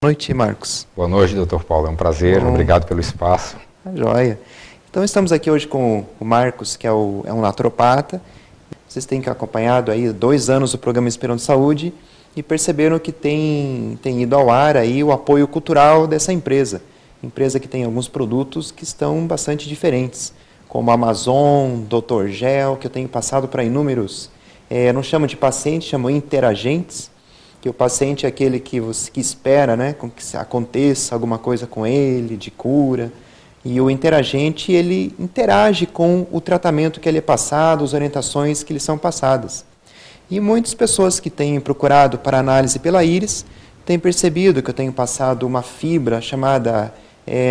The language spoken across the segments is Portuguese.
Boa noite, Marcos. Boa noite, doutor Paulo. É um prazer. Obrigado pelo espaço. Joia. Então, estamos aqui hoje com o Marcos, que é um naturopata. Vocês têm acompanhado aí 2 anos o programa Inspirando Saúde e perceberam que tem ido ao ar aí o apoio cultural dessa empresa. Empresa que tem alguns produtos que estão bastante diferentes, como a Amazon, Dr. Gel, que eu tenho passado para inúmeros, não chamo de pacientes, chamo interagentes, que o paciente é aquele que espera, né, que aconteça alguma coisa com ele, de cura, e o interagente, ele interage com o tratamento que ele é passado, as orientações que lhe são passadas. E muitas pessoas que têm procurado para análise pela íris, têm percebido que eu tenho passado uma fibra chamada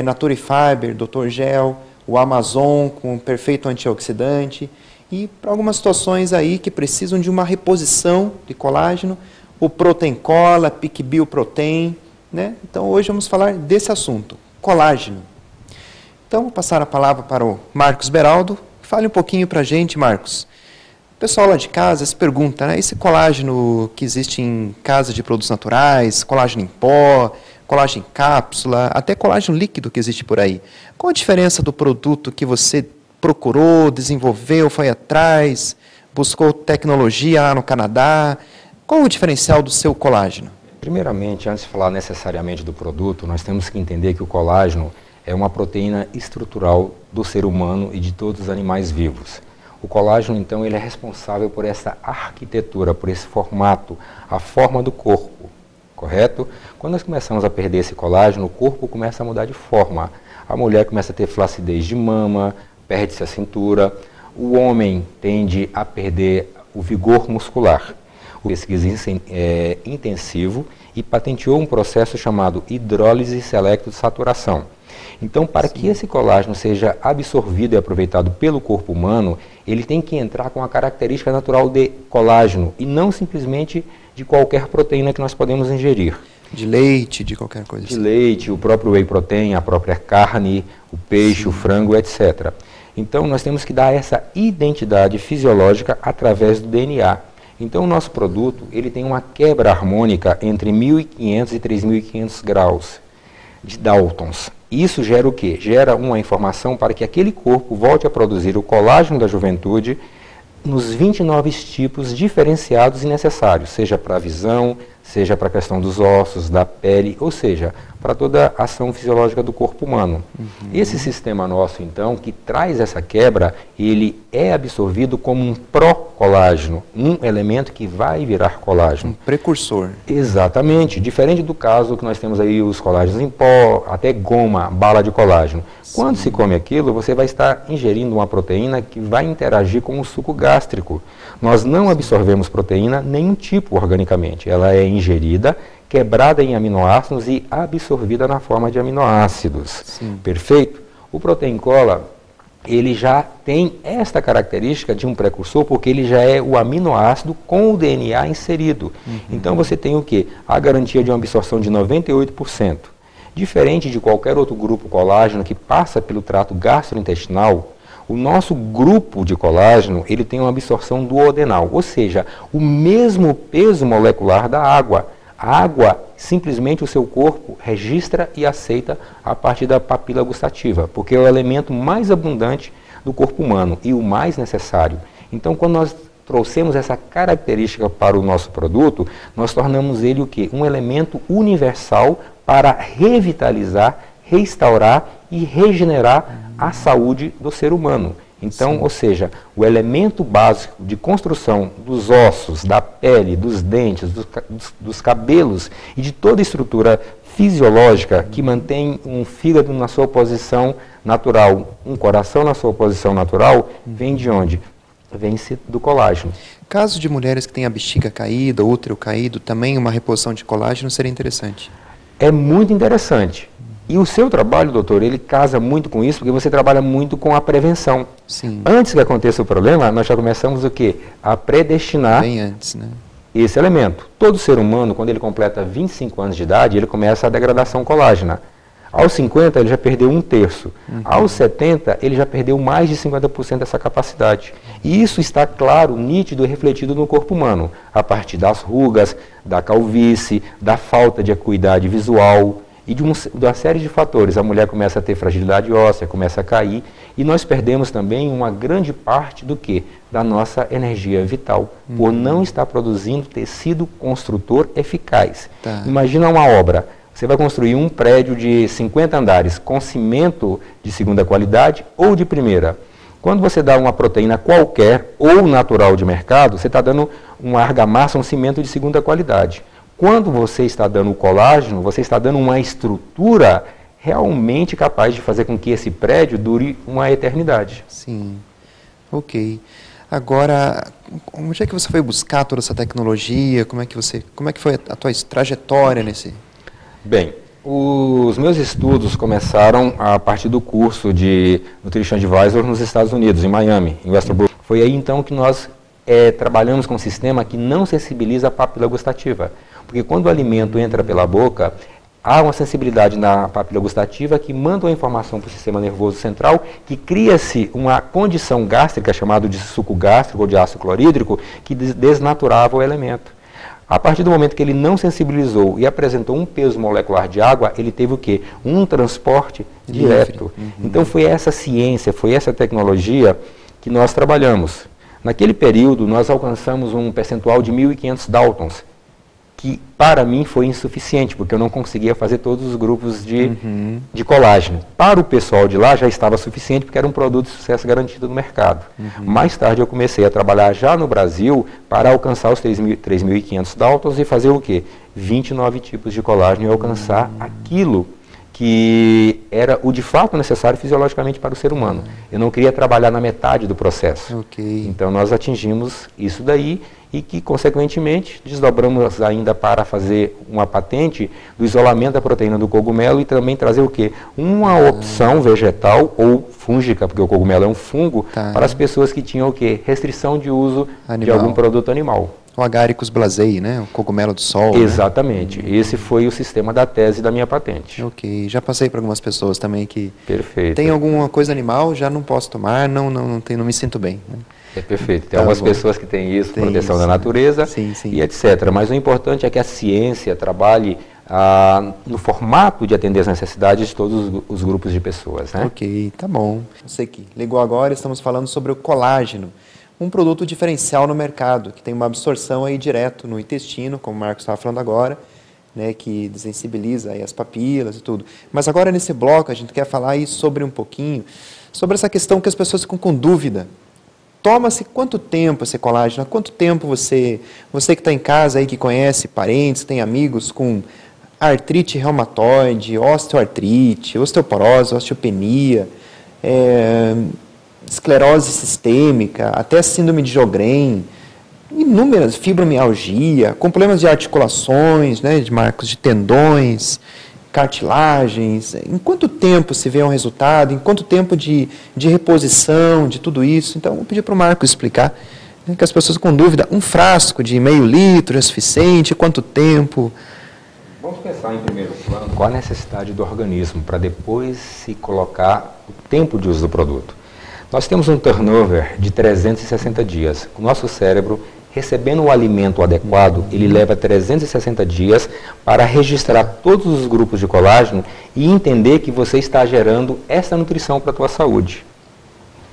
Naturifiber, Dr. Gel, o Amazon com perfeito antioxidante, e para algumas situações aí que precisam de uma reposição de colágeno, o Protein Cola, PicBio Protein, né? Então hoje vamos falar desse assunto, colágeno. Então vou passar a palavra para o Marcos Beraldo. Fale um pouquinho para a gente, Marcos. O pessoal lá de casa se pergunta, né? Esse colágeno que existe em casa de produtos naturais, colágeno em pó, colágeno em cápsula, até colágeno líquido que existe por aí. Qual a diferença do produto que você procurou, desenvolveu, foi atrás, buscou tecnologia lá no Canadá? Qual o diferencial do seu colágeno? Primeiramente, antes de falar necessariamente do produto, nós temos que entender que o colágeno é uma proteína estrutural do ser humano e de todos os animais vivos. O colágeno, então, ele é responsável por essa arquitetura, por esse formato, a forma do corpo, correto? Quando nós começamos a perder esse colágeno, o corpo começa a mudar de forma. A mulher começa a ter flacidez de mama, perde-se a cintura, o homem tende a perder o vigor muscular. O pesquisa intensivo e patenteou um processo chamado hidrólise selecto-saturação. Então, para que esse colágeno seja absorvido e aproveitado pelo corpo humano, ele tem que entrar com a característica natural de colágeno e não simplesmente de qualquer proteína que nós podemos ingerir. De leite, de qualquer coisa assim. De leite, o próprio whey protein, a própria carne, o peixe, o frango, etc. Então, nós temos que dar essa identidade fisiológica através do DNA. Então, o nosso produto ele tem uma quebra harmônica entre 1.500 e 3.500 graus de Daltons. Isso gera o quê? Gera uma informação para que aquele corpo volte a produzir o colágeno da juventude nos 29 tipos diferenciados e necessários, seja para a visão, seja para a questão dos ossos, da pele, ou seja, para toda a ação fisiológica do corpo humano. Esse sistema nosso, então, que traz essa quebra, ele é absorvido como um pró-colágeno, um elemento que vai virar colágeno. Um precursor. Exatamente, diferente do caso que nós temos aí os colágenos em pó, até goma, bala de colágeno. Quando se come aquilo, você vai estar ingerindo uma proteína que vai interagir com o suco gástrico. Nós não absorvemos proteína nenhum tipo organicamente, ela é ingerida, quebrada em aminoácidos e absorvida na forma de aminoácidos. Sim. Perfeito? O Protein Cola, ele já tem esta característica de um precursor, porque ele já é o aminoácido com o DNA inserido. Então você tem o quê? A garantia de uma absorção de 98%. Diferente de qualquer outro grupo colágeno que passa pelo trato gastrointestinal, o nosso grupo de colágeno ele tem uma absorção duodenal, ou seja, o mesmo peso molecular da água. A água, simplesmente o seu corpo registra e aceita a partir da papila gustativa, porque é o elemento mais abundante do corpo humano e o mais necessário. Então, quando nós trouxemos essa característica para o nosso produto, nós tornamos ele o quê? Um elemento universal para revitalizar, restaurar e regenerar a saúde do ser humano. Então, ou seja, o elemento básico de construção dos ossos, da pele, dos dentes, dos cabelos e de toda a estrutura fisiológica que mantém um fígado na sua posição natural, um coração na sua posição natural, vem de onde? Vem-se do colágeno. Caso de mulheres que têm a bexiga caída, útero caído, também uma reposição de colágeno seria interessante? É muito interessante. E o seu trabalho, doutor, ele casa muito com isso, porque você trabalha muito com a prevenção. Sim. Antes que aconteça o problema, nós já começamos o quê? A predestinar bem antes, né? Esse elemento. Todo ser humano, quando ele completa 25 anos de idade, ele começa a degradação colágena. Aos 50, ele já perdeu 1/3. Aos 70, ele já perdeu mais de 50% dessa capacidade. E isso está claro, nítido e refletido no corpo humano, a partir das rugas, da calvície, da falta de acuidade visual e de uma série de fatores. A mulher começa a ter fragilidade óssea, começa a cair, e nós perdemos também uma grande parte do quê? Da nossa energia vital, por não estar produzindo tecido construtor eficaz. Tá. Imagina uma obra. Você vai construir um prédio de 50 andares com cimento de segunda qualidade ou de primeira. Quando você dá uma proteína qualquer ou natural de mercado, você está dando uma argamassa, um cimento de segunda qualidade. Quando você está dando o colágeno, você está dando uma estrutura realmente capaz de fazer com que esse prédio dure uma eternidade. Sim, ok. Agora, onde é que você foi buscar toda essa tecnologia? Como é que foi a tua trajetória nesse... Bem, os meus estudos começaram a partir do curso de Nutrition Advisor nos Estados Unidos, em Miami, em Westbrook. Foi aí então que nós trabalhamos com um sistema que não sensibiliza a papila gustativa. Porque quando o alimento entra pela boca, há uma sensibilidade na papila gustativa que manda uma informação para o sistema nervoso central, que cria-se uma condição gástrica, chamada de suco gástrico ou de ácido clorídrico, que desnaturava o elemento. A partir do momento que ele não sensibilizou e apresentou um peso molecular de água, ele teve o quê? Um transporte direto. Então foi essa ciência, foi essa tecnologia que nós trabalhamos. Naquele período, nós alcançamos um percentual de 1.500 Daltons, que para mim foi insuficiente, porque eu não conseguia fazer todos os grupos de colágeno. Para o pessoal de lá já estava suficiente, porque era um produto de sucesso garantido no mercado. Mais tarde eu comecei a trabalhar já no Brasil para alcançar os 3.500 Daltons e fazer o quê? 29 tipos de colágeno e alcançar aquilo que era o de fato necessário fisiologicamente para o ser humano. Eu não queria trabalhar na metade do processo. Okay. Então nós atingimos isso daí e que, consequentemente, desdobramos ainda para fazer uma patente do isolamento da proteína do cogumelo e também trazer o quê? Uma opção vegetal ou fúngica, porque o cogumelo é um fungo, para as pessoas que tinham o quê? Restrição de uso de algum produto animal. O Agaricus blazei, né? O cogumelo do sol. Exatamente. Né? Esse foi o sistema da tese da minha patente. Ok. Já passei para algumas pessoas também que... Perfeito. Tem alguma coisa animal, já não posso tomar, não me sinto bem. Né? É perfeito. Tem algumas pessoas que têm isso, proteção da natureza e etc. Mas o importante é que a ciência trabalhe no formato de atender as necessidades de todos os grupos de pessoas. Né? Ok, tá bom. Você que ligou agora, estamos falando sobre o colágeno. Um produto diferencial no mercado, que tem uma absorção aí direto no intestino, como o Marcos estava falando agora, né, que desensibiliza aí as papilas e tudo. Mas agora nesse bloco a gente quer falar aí sobre um pouquinho, sobre essa questão que as pessoas ficam com dúvida. Toma-se quanto tempo esse colágeno? Há quanto tempo você que está em casa aí, que conhece parentes, tem amigos com artrite reumatoide, osteoartrite, osteoporose, osteopenia, esclerose sistêmica, até síndrome de Sjögren, inúmeras, fibromialgia, com problemas de articulações, né, de Marcos, de tendões, cartilagens. Em quanto tempo se vê um resultado? Em quanto tempo de reposição, de tudo isso? Então, vou pedir para o Marcos explicar, né, que as pessoas com dúvida, um frasco de meio litro é suficiente? Quanto tempo? Vamos pensar em primeiro plano qual a necessidade do organismo para depois se colocar o tempo de uso do produto. Nós temos um turnover de 360 dias. O nosso cérebro, recebendo o alimento adequado, ele leva 360 dias para registrar todos os grupos de colágeno e entender que você está gerando essa nutrição para a tua saúde.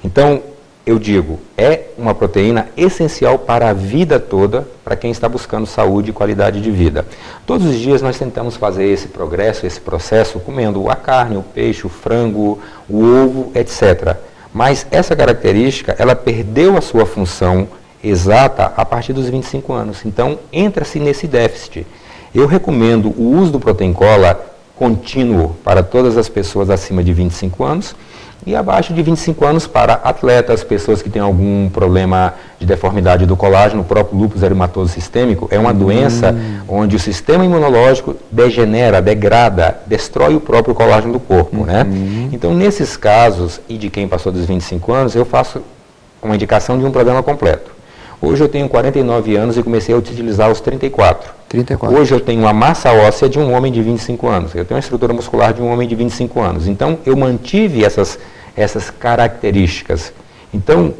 Então, eu digo, é uma proteína essencial para a vida toda, para quem está buscando saúde e qualidade de vida. Todos os dias nós tentamos fazer esse progresso, esse processo, comendo a carne, o peixe, o frango, o ovo, etc. Mas essa característica, ela perdeu a sua função exata a partir dos 25 anos. Então, entra-se nesse déficit. Eu recomendo o uso do Protein Cola contínuo para todas as pessoas acima de 25 anos e abaixo de 25 anos para atletas, pessoas que têm algum problema de deformidade do colágeno. O próprio lúpus eritematoso sistêmico é uma doença onde o sistema imunológico degenera, degrada, destrói o próprio colágeno do corpo. Né? Então, nesses casos, e de quem passou dos 25 anos, eu faço uma indicação de um programa completo. Hoje eu tenho 49 anos e comecei a utilizar aos 34. 34. Hoje eu tenho a massa óssea de um homem de 25 anos. Eu tenho a estrutura muscular de um homem de 25 anos. Então, eu mantive essas características. Então,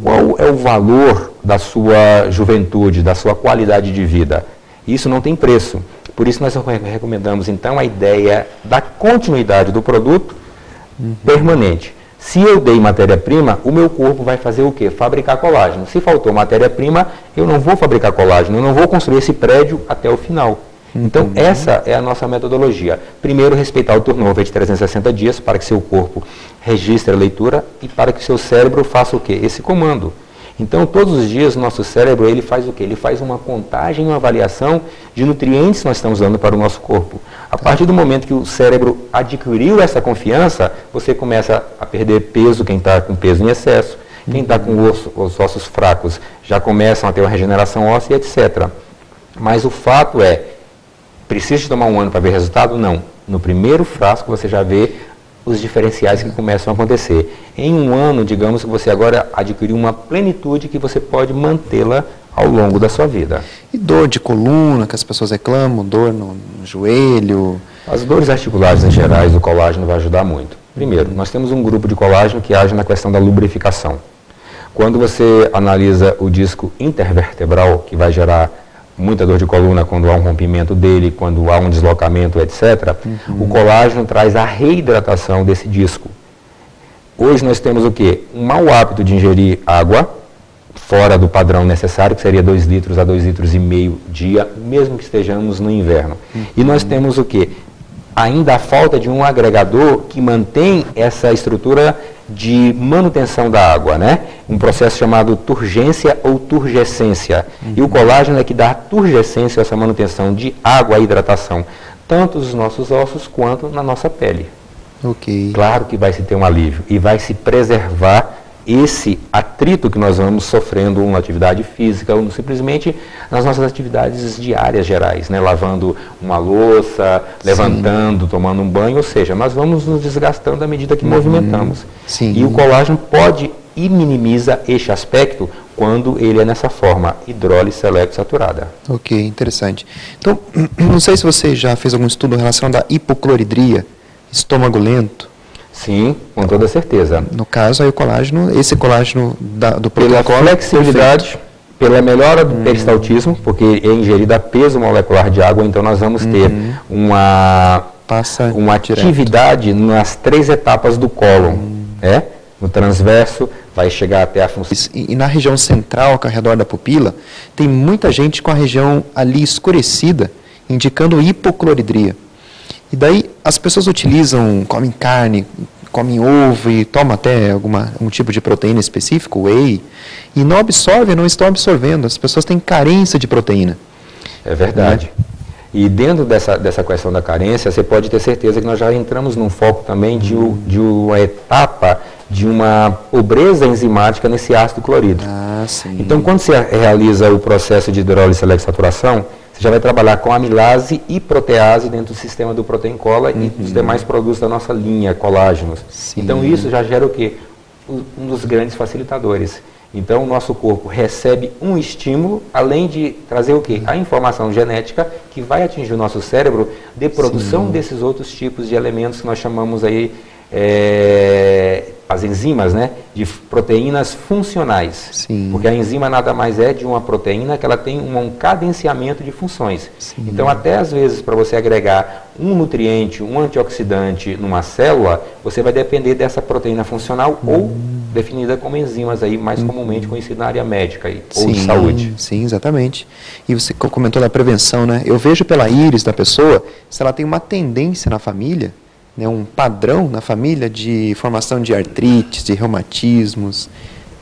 qual é o valor da sua juventude, da sua qualidade de vida? Isso não tem preço. Por isso nós recomendamos, então, a ideia da continuidade do produto permanente. Se eu dei matéria-prima, o meu corpo vai fazer o quê? Fabricar colágeno. Se faltou matéria-prima, eu não vou fabricar colágeno, eu não vou construir esse prédio até o final. Então, essa é a nossa metodologia. Primeiro, respeitar o turnover de 360 dias para que seu corpo registre a leitura e para que seu cérebro faça o quê? Esse comando. Então, todos os dias, o nosso cérebro, ele faz o quê? Ele faz uma contagem, uma avaliação de nutrientes que nós estamos dando para o nosso corpo. A partir do momento que o cérebro adquiriu essa confiança, você começa a perder peso, quem está com peso em excesso, quem está com os ossos fracos já começam a ter uma regeneração óssea, etc. Mas o fato é, precisa de tomar um ano para ver resultado? Não. No primeiro frasco você já vê os diferenciais que começam a acontecer. Em um ano, digamos que você agora adquiriu uma plenitude que você pode mantê-la ao longo da sua vida. E dor de coluna, que as pessoas reclamam, dor no joelho? As dores articulares em gerais, o colágeno vai ajudar muito. Primeiro, nós temos um grupo de colágeno que age na questão da lubrificação. Quando você analisa o disco intervertebral, que vai gerar muita dor de coluna quando há um rompimento dele, quando há um deslocamento, etc. O colágeno traz a reidratação desse disco. Hoje nós temos o quê? Um mau hábito de ingerir água, fora do padrão necessário, que seria 2 litros a 2,5 litros dia, mesmo que estejamos no inverno. E nós temos o quê? Ainda a falta de um agregador que mantém essa estrutura de manutenção da água, né? Um processo chamado turgência ou turgescência. E o colágeno é que dá turgescência, essa manutenção de água e hidratação, tanto nos nossos ossos quanto na nossa pele. Ok. Claro que vai se ter um alívio e vai se preservar esse atrito que nós vamos sofrendo na atividade física ou simplesmente nas nossas atividades diárias gerais, né? Lavando uma louça, levantando, tomando um banho, ou seja, nós vamos nos desgastando à medida que movimentamos. Sim. E o colágeno pode e minimiza este aspecto quando ele é nessa forma, hidrólise selecto-saturada. Ok, interessante. Então, não sei se você já fez algum estudo relacionado à hipocloridria, estômago lento. Sim, com toda certeza. No caso, aí o colágeno, esse colágeno do pela protocolo, flexibilidade, pela melhora do peristaltismo, porque é ingerida peso molecular de água, então nós vamos ter uma atividade nas 3 etapas do cólon. No transverso, vai chegar até a função. E na região central, ao redor da pupila, tem muita gente com a região ali escurecida, indicando hipocloridria. E daí as pessoas utilizam, comem carne, comem ovo e tomam até um tipo de proteína específico, whey, e não absorvem, não estão absorvendo. As pessoas têm carência de proteína. É verdade. E dentro dessa questão da carência, você pode ter certeza que nós já entramos num foco também de uma etapa de uma pobreza enzimática nesse ácido clorídrico. Então, quando você realiza o processo de hidrólise selecto-saturação, você já vai trabalhar com amilase e protease dentro do sistema do protein cola e dos demais produtos da nossa linha, colágenos. Então, isso já gera o quê? Um dos grandes facilitadores. Então, o nosso corpo recebe um estímulo, além de trazer o quê? A informação genética que vai atingir o nosso cérebro de produção desses outros tipos de elementos que nós chamamos aí, as enzimas, né? De proteínas funcionais. Porque a enzima nada mais é de uma proteína que ela tem um cadenciamento de funções. Então, até às vezes, para você agregar um nutriente, um antioxidante numa célula, você vai depender dessa proteína funcional ou definida como enzimas, aí, mais comumente conhecida na área médica ou de saúde. Sim, exatamente. E você comentou da prevenção, né? Eu vejo pela íris da pessoa, se ela tem uma tendência na família, né, um padrão na família de formação de artrites, de reumatismos.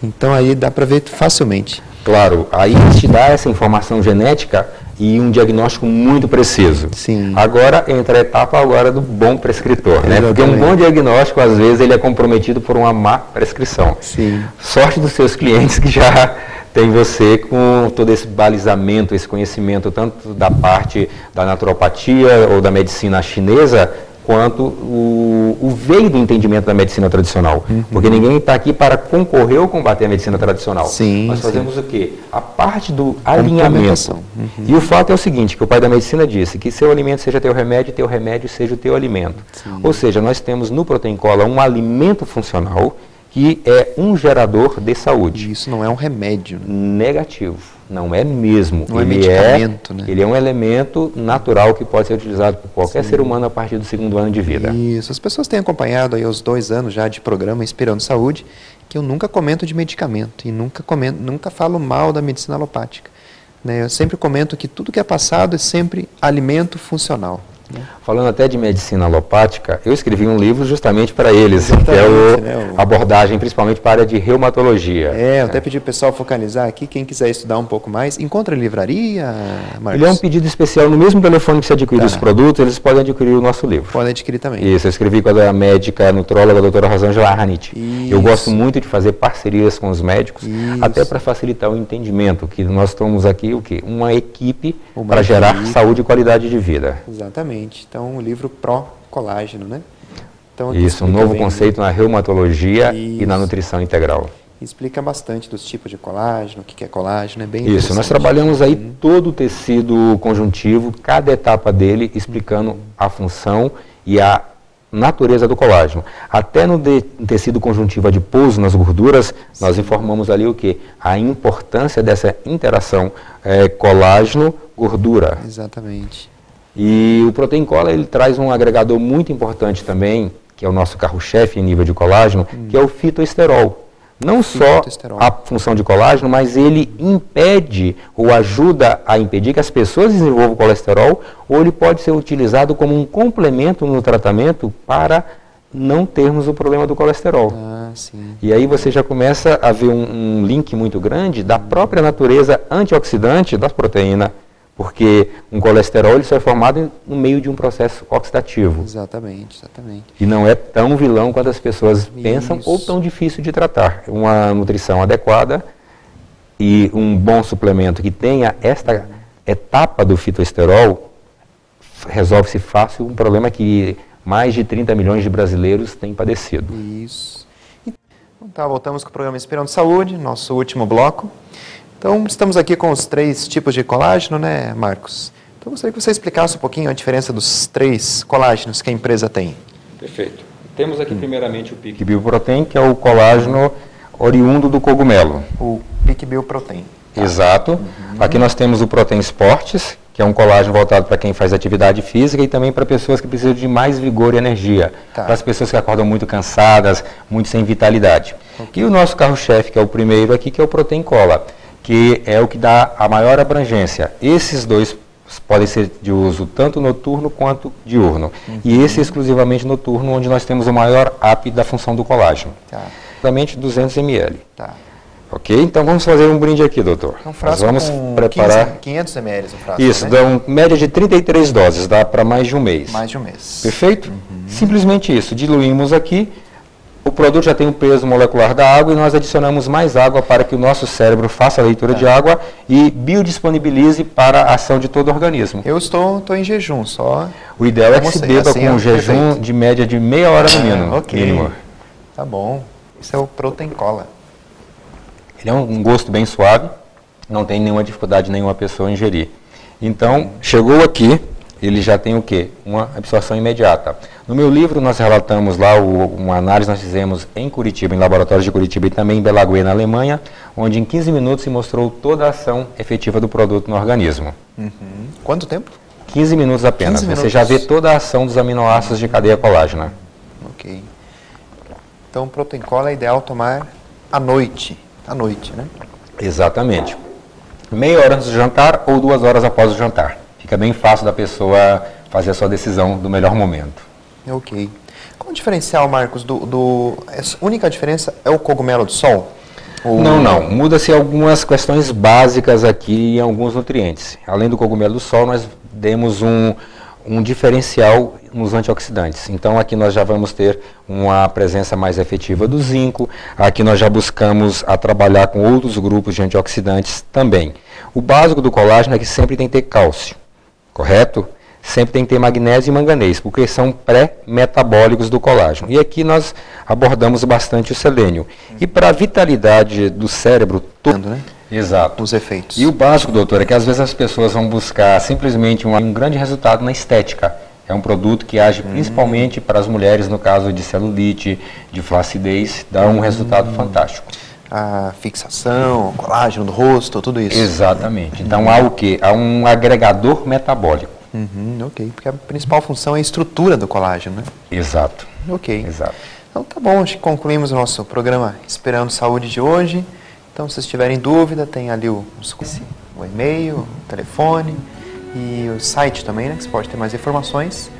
Então aí dá para ver facilmente. Claro, aí te dá essa informação genética e um diagnóstico muito preciso. Agora entra a etapa agora do bom prescritor, né? Porque um bom diagnóstico, às vezes, ele é comprometido por uma má prescrição. Sorte dos seus clientes que já tem você com todo esse balizamento, esse conhecimento, tanto da parte da naturopatia ou da medicina chinesa, quanto o veio do entendimento da medicina tradicional. Porque ninguém está aqui para concorrer ou combater a medicina tradicional. Sim, Nós fazemos o quê? A parte do alinhamento. Complementação. E o fato é o seguinte, que o pai da medicina disse, que seu alimento seja teu remédio seja o teu alimento. Sim. Ou seja, nós temos no Protein Cola um alimento funcional que é um gerador de saúde. Isso não é um remédio, né? Negativo. Não é mesmo. Não é medicamento, né? Ele é um elemento natural que pode ser utilizado por qualquer ser humano a partir do 2º ano de vida. Isso. As pessoas têm acompanhado aí os 2 anos já de programa Inspirando Saúde, que eu nunca comento de medicamento e nunca falo mal da medicina alopática, né? Eu sempre comento que tudo que é passado é sempre alimento funcional. Falando até de medicina alopática, eu escrevi um livro justamente para eles, que é a abordagem principalmente para a área de reumatologia. Eu até pedi para o pessoal focalizar aqui, quem quiser estudar um pouco mais, encontra em livraria, Marcos? Ele é um pedido especial, no mesmo telefone que você adquirir os produtos, eles podem adquirir o nosso livro. Podem adquirir também. Isso, eu escrevi com a médica, a nutróloga, a doutora Rosângela Arnit. Eu gosto muito de fazer parcerias com os médicos, até para facilitar o entendimento, que nós estamos aqui, o quê? Uma equipe para gerar saúde e qualidade de vida. Exatamente. Então, o livro pró-colágeno, né? Então, isso, um novo conceito na reumatologia e na nutrição integral. Explica bastante dos tipos de colágeno, o que é colágeno, é bem Isso, nós trabalhamos aí todo o tecido conjuntivo, cada etapa dele, explicando a função e a natureza do colágeno. Até no tecido conjuntivo adiposo, nas gorduras, nós informamos ali o quê? A importância dessa interação colágeno-gordura. Exatamente. E o Protein Cola, ele traz um agregador muito importante também, que é o nosso carro-chefe em nível de colágeno, que é o fitoesterol. Não só a função de colágeno, mas ele impede ou ajuda a impedir que as pessoas desenvolvam colesterol, ou ele pode ser utilizado como um complemento no tratamento para não termos o problema do colesterol. Sim. E aí você já começa a ver um link muito grande da própria natureza antioxidante da proteína, porque um colesterol ele só é formado no meio de um processo oxidativo. Exatamente, exatamente. E não é tão vilão quanto as pessoas pensam ou tão difícil de tratar. Uma nutrição adequada e um bom suplemento que tenha esta etapa do fitoesterol, resolve-se fácil um problema que mais de 30 milhões de brasileiros têm padecido. Isso. Então, voltamos com o programa Inspirando Saúde, nosso último bloco. Então, estamos aqui com os 3 tipos de colágeno, né, Marcos? Então, eu gostaria que você explicasse um pouquinho a diferença dos 3 colágenos que a empresa tem. Perfeito. Temos aqui primeiramente o Pic Bioprotein, que é o colágeno oriundo do cogumelo. O Pic Bioprotein. Exato. Aqui nós temos o Protein Sports, que é um colágeno voltado para quem faz atividade física e também para pessoas que precisam de mais vigor e energia. Para as pessoas que acordam muito cansadas, muito sem vitalidade. E o nosso carro-chefe, que é o primeiro aqui, que é o Protein Cola, que é o que dá a maior abrangência. Esses 2 podem ser de uso tanto noturno quanto diurno. E esse exclusivamente noturno, onde nós temos o maior AP da função do colágeno. Exatamente 200 ml. Ok? Então vamos fazer um brinde aqui, doutor. Um frasco nós vamos preparar 500 ml o frasco. Isso, né? dá uma média de 33 doses, dá para mais de um mês. Mais de um mês. Perfeito? Simplesmente isso. Diluímos aqui. O produto já tem o peso molecular da água e nós adicionamos mais água para que o nosso cérebro faça a leitura de água e biodisponibilize para a ação de todo o organismo. Eu estou em jejum, só. O ideal é que se beba com um jejum de média de meia hora no mínimo. Mínimo. Tá bom. Isso é o Protein Cola. Ele é um gosto bem suave, não tem nenhuma dificuldade nenhuma pessoa ingerir. Então, chegou aqui, ele já tem o quê? Uma absorção imediata. No meu livro, nós relatamos lá uma análise que nós fizemos em Curitiba, em laboratórios de Curitiba e também em Belaguer, na Alemanha, onde em 15 minutos se mostrou toda a ação efetiva do produto no organismo. Quanto tempo? 15 minutos apenas. 15 minutos. Você já vê toda a ação dos aminoácidos de cadeia colágena. Ok. Então, Protein Cola é ideal tomar à noite. À noite, né? Exatamente. Meia hora antes do jantar ou 2 horas após o jantar. Fica bem fácil da pessoa fazer a sua decisão do melhor momento. Ok. Qual o diferencial, Marcos, a única diferença é o cogumelo do sol? Não. Muda-se algumas questões básicas aqui em alguns nutrientes. Além do cogumelo do sol, nós demos um diferencial nos antioxidantes. Então aqui nós já vamos ter uma presença mais efetiva do zinco, aqui nós já buscamos a trabalhar com outros grupos de antioxidantes também. O básico do colágeno é que sempre tem que ter cálcio, correto? sempre tem que ter magnésio e manganês, porque são pré-metabólicos do colágeno. E aqui nós abordamos bastante o selênio. E para a vitalidade do cérebro... Né? Exato. Os efeitos. E o básico, doutor, é que às vezes as pessoas vão buscar simplesmente um grande resultado na estética. É um produto que age principalmente para as mulheres, no caso de celulite, de flacidez, dá um resultado fantástico. A fixação, o colágeno do rosto, tudo isso. Exatamente. Então há o quê? Há um agregador metabólico. Ok, porque a principal função é a estrutura do colágeno, né? Exato. Ok. Exato. Então tá bom, acho que concluímos o nosso programa Esperando Saúde de hoje. Então, se vocês tiverem dúvida, tem ali o e-mail, o telefone e o site também, né? Que você pode ter mais informações.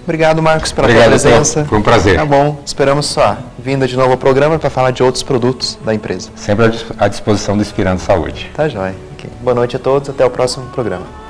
Obrigado, Marcos, pela tua presença. Foi um prazer. Tá bom, esperamos sua vinda de novo ao programa para falar de outros produtos da empresa. Sempre à disposição do Inspirando Saúde. Tá jóia. Okay. Boa noite a todos, até o próximo programa.